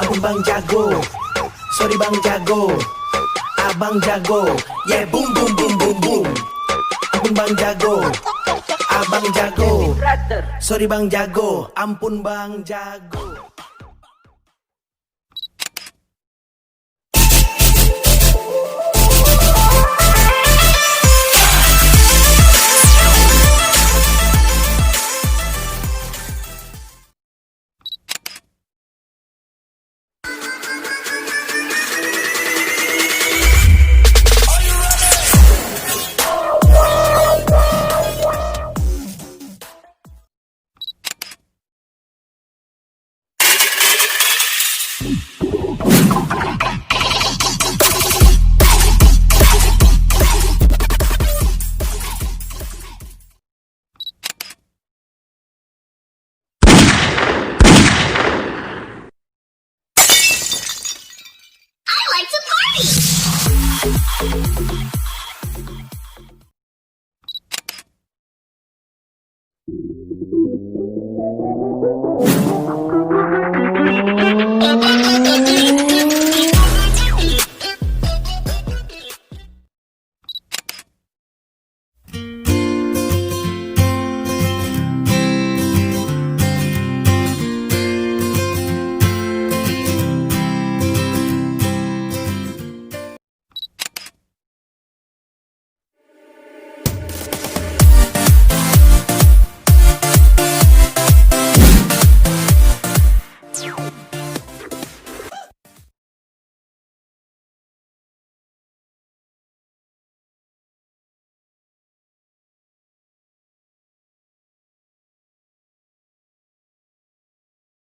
Ampun bang jago, sorry bang jago. Abang jago, yeah boom boom boom boom boom. Ampun bang jago, abang jago. Sorry bang jago, ampun bang jago.